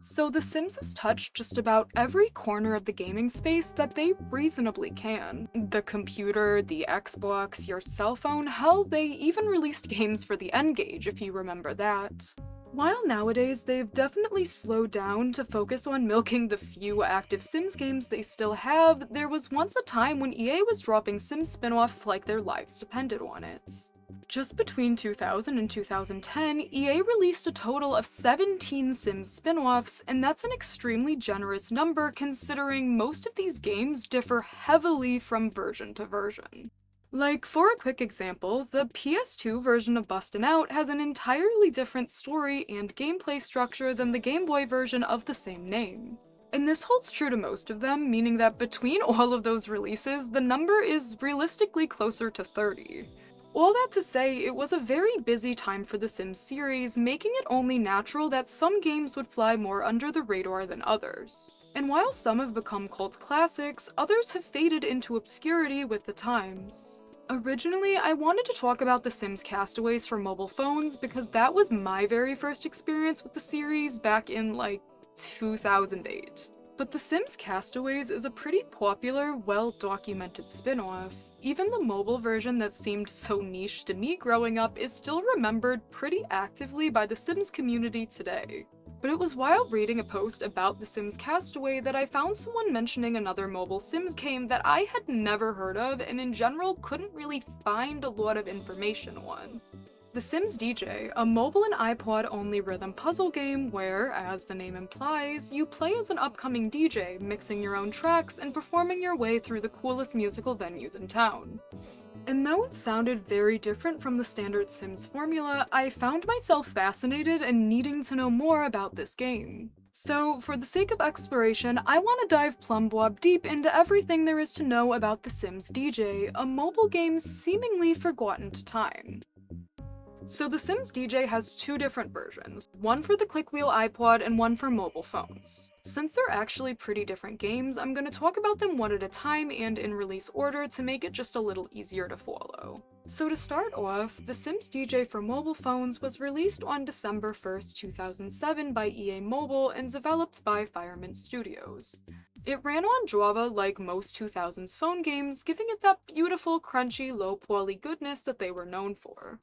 So The Sims has touched just about every corner of the gaming space that they reasonably can. The computer, the Xbox, your cell phone, hell, they even released games for the N-Gage if you remember that. While nowadays they've definitely slowed down to focus on milking the few active Sims games they still have, there was once a time when EA was dropping Sims spin-offs like their lives depended on it. Just between 2000 and 2010, EA released a total of 17 Sims spin-offs, and that's an extremely generous number considering most of these games differ heavily from version to version. Like, for a quick example, the PS2 version of Bustin' Out has an entirely different story and gameplay structure than the Game Boy version of the same name. And this holds true to most of them, meaning that between all of those releases, the number is realistically closer to 30. All that to say, it was a very busy time for the Sims series, making it only natural that some games would fly more under the radar than others. And while some have become cult classics, others have faded into obscurity with the times. Originally, I wanted to talk about The Sims Castaways for mobile phones because that was my very first experience with the series back in, like, 2008. But The Sims Castaways is a pretty popular, well-documented spin-off. Even the mobile version that seemed so niche to me growing up is still remembered pretty actively by the Sims community today. But it was while reading a post about The Sims Castaway that I found someone mentioning another mobile Sims game that I had never heard of and in general couldn't really find a lot of information on. The Sims DJ, a mobile and iPod-only rhythm puzzle game where, as the name implies, you play as an upcoming DJ, mixing your own tracks and performing your way through the coolest musical venues in town. And though it sounded very different from the standard Sims formula, I found myself fascinated and needing to know more about this game. So, for the sake of exploration, I want to dive plumb-bob deep into everything there is to know about The Sims DJ, a mobile game seemingly forgotten to time. So The Sims DJ has two different versions, one for the clickwheel iPod and one for mobile phones. Since they're actually pretty different games, I'm going to talk about them one at a time and in release order to make it just a little easier to follow. So to start off, The Sims DJ for mobile phones was released on December 1st, 2007 by EA Mobile and developed by Firemint Studios. It ran on Java like most 2000s phone games, giving it that beautiful, crunchy, low-poly goodness that they were known for.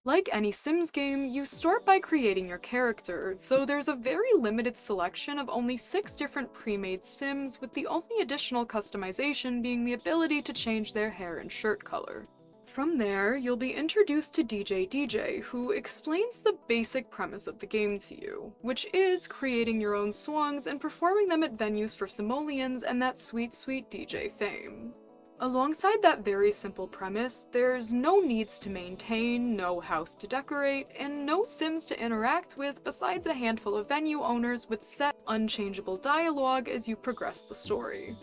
Like any Sims game, you start by creating your character, though there's a very limited selection of only 6 different pre-made Sims, with the only additional customization being the ability to change their hair and shirt color. From there, you'll be introduced to DJ, who explains the basic premise of the game to you, which is creating your own songs and performing them at venues for simoleons and that sweet, sweet DJ fame. Alongside that very simple premise, there's no needs to maintain, no house to decorate, and no Sims to interact with besides a handful of venue owners with set, unchangeable dialogue as you progress the story.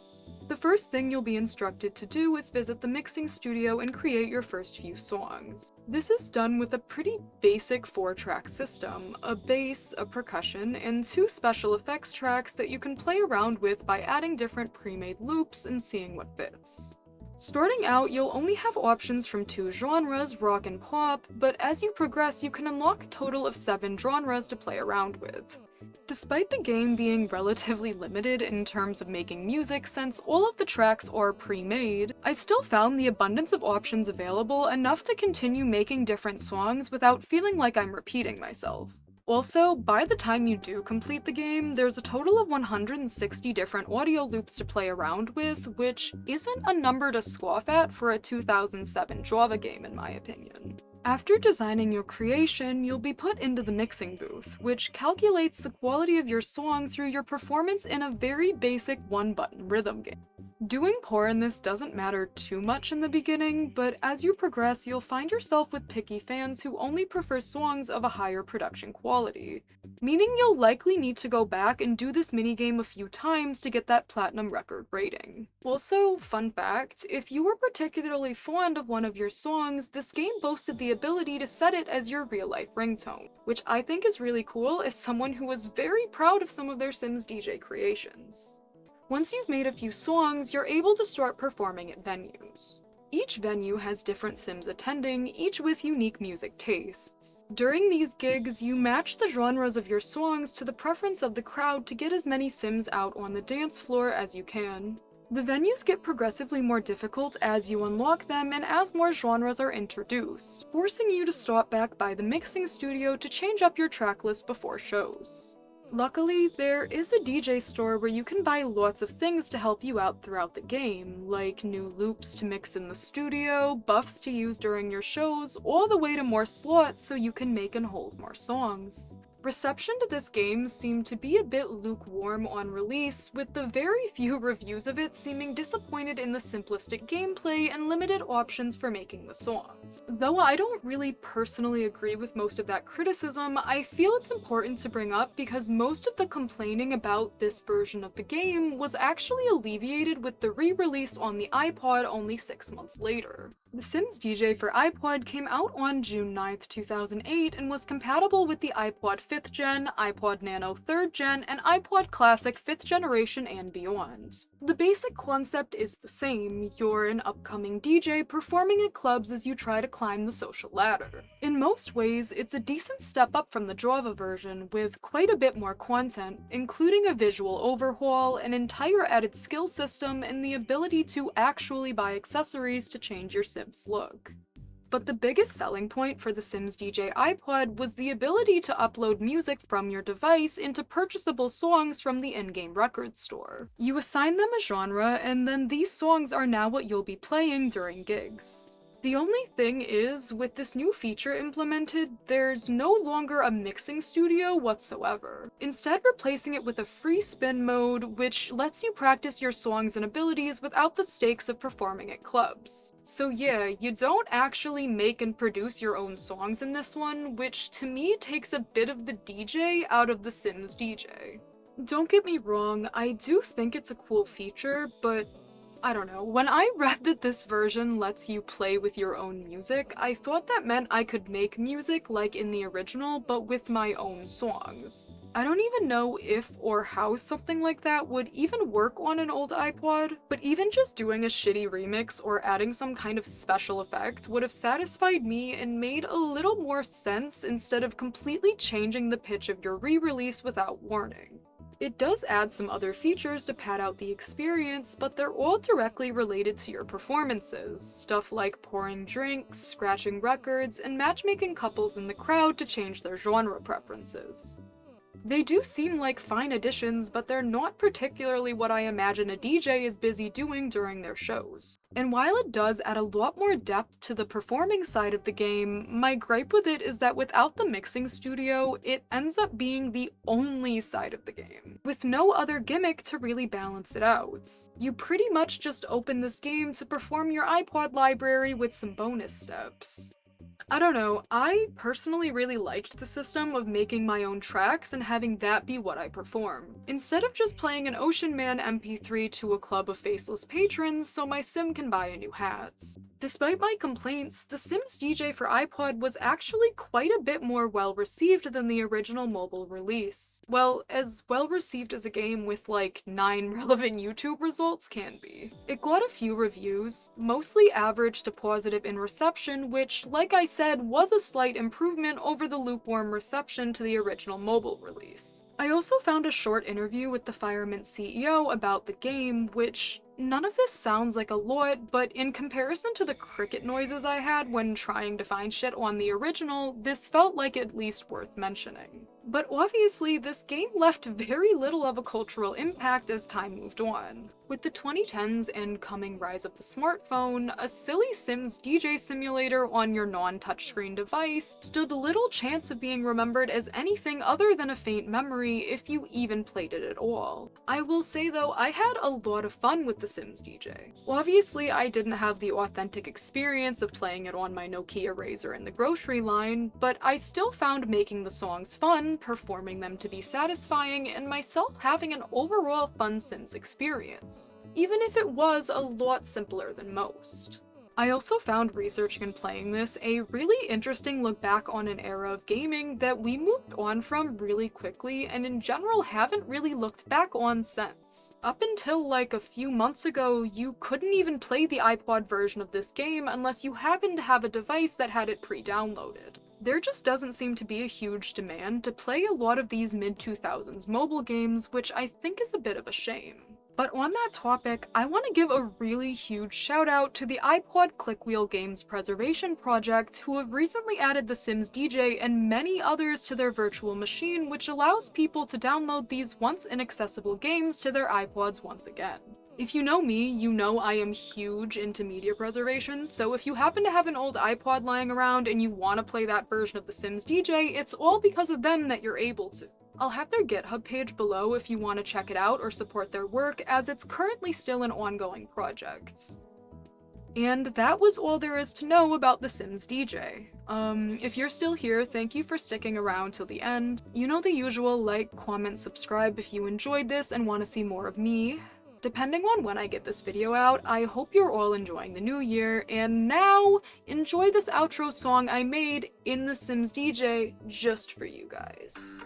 The first thing you'll be instructed to do is visit the mixing studio and create your first few songs. This is done with a pretty basic 4-track system, a bass, a percussion, and 2 special effects tracks that you can play around with by adding different pre-made loops and seeing what fits. Starting out, you'll only have options from 2 genres, rock and pop, but as you progress you can unlock a total of 7 genres to play around with. Despite the game being relatively limited in terms of making music since all of the tracks are pre-made, I still found the abundance of options available enough to continue making different songs without feeling like I'm repeating myself. Also, by the time you do complete the game, there's a total of 160 different audio loops to play around with, which isn't a number to scoff at for a 2007 Java game in my opinion. After designing your creation, you'll be put into the mixing booth, which calculates the quality of your song through your performance in a very basic one-button rhythm game. Doing poor in this doesn't matter too much in the beginning, but as you progress you'll find yourself with picky fans who only prefer songs of a higher production quality, meaning you'll likely need to go back and do this minigame a few times to get that platinum record rating. Also, fun fact, if you were particularly fond of one of your songs, this game boasted the ability to set it as your real-life ringtone, which I think is really cool as someone who was very proud of some of their Sims DJ creations. Once you've made a few songs, you're able to start performing at venues. Each venue has different Sims attending, each with unique music tastes. During these gigs, you match the genres of your songs to the preference of the crowd to get as many Sims out on the dance floor as you can. The venues get progressively more difficult as you unlock them and as more genres are introduced, forcing you to stop back by the mixing studio to change up your track list before shows. Luckily, there is a DJ store where you can buy lots of things to help you out throughout the game, like new loops to mix in the studio, buffs to use during your shows, all the way to more slots so you can make and hold more songs. Reception to this game seemed to be a bit lukewarm on release, with the very few reviews of it seeming disappointed in the simplistic gameplay and limited options for making the songs. Though I don't really personally agree with most of that criticism, I feel it's important to bring up because most of the complaining about this version of the game was actually alleviated with the re-release on the iPod only 6 months later. The Sims DJ for iPod came out on June 9th, 2008 and was compatible with the iPod 5th Gen, iPod Nano 3rd Gen, and iPod Classic 5th Generation and beyond. The basic concept is the same. You're an upcoming DJ performing at clubs as you try to climb the social ladder. In most ways, it's a decent step up from the Java version, with quite a bit more content, including a visual overhaul, an entire added skill system, and the ability to actually buy accessories to change your Sim's look. But the biggest selling point for the Sims DJ Ipod was the ability to upload music from your device into purchasable songs from the in-game record store. You assign them a genre, and then these songs are now what you'll be playing during gigs. The only thing is, with this new feature implemented, there's no longer a mixing studio whatsoever, instead replacing it with a free spin mode, which lets you practice your songs and abilities without the stakes of performing at clubs. So yeah, you don't actually make and produce your own songs in this one, which to me takes a bit of the DJ out of the Sims DJ. Don't get me wrong, I do think it's a cool feature, but I don't know, when I read that this version lets you play with your own music, I thought that meant I could make music like in the original, but with my own songs. I don't even know if or how something like that would even work on an old iPod, but even just doing a shitty remix or adding some kind of special effect would have satisfied me and made a little more sense instead of completely changing the pitch of your re-release without warning. It does add some other features to pad out the experience, but they're all directly related to your performances. Stuff like pouring drinks, scratching records, and matchmaking couples in the crowd to change their genre preferences. They do seem like fine additions, but they're not particularly what I imagine a DJ is busy doing during their shows. And while it does add a lot more depth to the performing side of the game, my gripe with it is that without the mixing studio, it ends up being the only side of the game, with no other gimmick to really balance it out. You pretty much just open this game to perform your iPod library with some bonus steps. I don't know, I personally really liked the system of making my own tracks and having that be what I perform, instead of just playing an Ocean Man MP3 to a club of faceless patrons so my sim can buy a new hat. Despite my complaints, the Sims DJ for iPod was actually quite a bit more well-received than the original mobile release. Well, as well-received as a game with like 9 relevant YouTube results can be. It got a few reviews, mostly average to positive in reception, which, like I said, was a slight improvement over the lukewarm reception to the original mobile release. I also found a short interview with the Firement CEO about the game, which none of this sounds like a lot, but in comparison to the cricket noises I had when trying to find shit on the original, this felt like at least worth mentioning. But obviously, this game left very little of a cultural impact as time moved on. With the 2010s and coming rise of the smartphone, a silly Sims DJ simulator on your non-touchscreen device stood little chance of being remembered as anything other than a faint memory if you even played it at all. I will say though, I had a lot of fun with the Sims DJ. Obviously, I didn't have the authentic experience of playing it on my Nokia Razr in the grocery line, but I still found making the songs fun, performing them to be satisfying, and myself having an overall fun Sims experience, even if it was a lot simpler than most. I also found researching and playing this a really interesting look back on an era of gaming that we moved on from really quickly and in general haven't really looked back on since. Up until like a few months ago, you couldn't even play the iPod version of this game unless you happened to have a device that had it pre-downloaded. There just doesn't seem to be a huge demand to play a lot of these mid-2000s mobile games, which I think is a bit of a shame. But on that topic, I want to give a really huge shout out to the iPod Clickwheel Games Preservation Project, who have recently added the Sims DJ and many others to their virtual machine, which allows people to download these once inaccessible games to their iPods once again. If you know me, you know I am huge into media preservation, so if you happen to have an old iPod lying around and you want to play that version of the Sims DJ, it's all because of them that you're able to. I'll have their GitHub page below if you want to check it out or support their work, as it's currently still an ongoing project. And that was all there is to know about the Sims DJ. If you're still here, thank you for sticking around till the end. You know the usual: like, comment, subscribe if you enjoyed this and want to see more of me. Depending on when I get this video out, I hope you're all enjoying the new year, and now, enjoy this outro song I made in the Sims DJ just for you guys.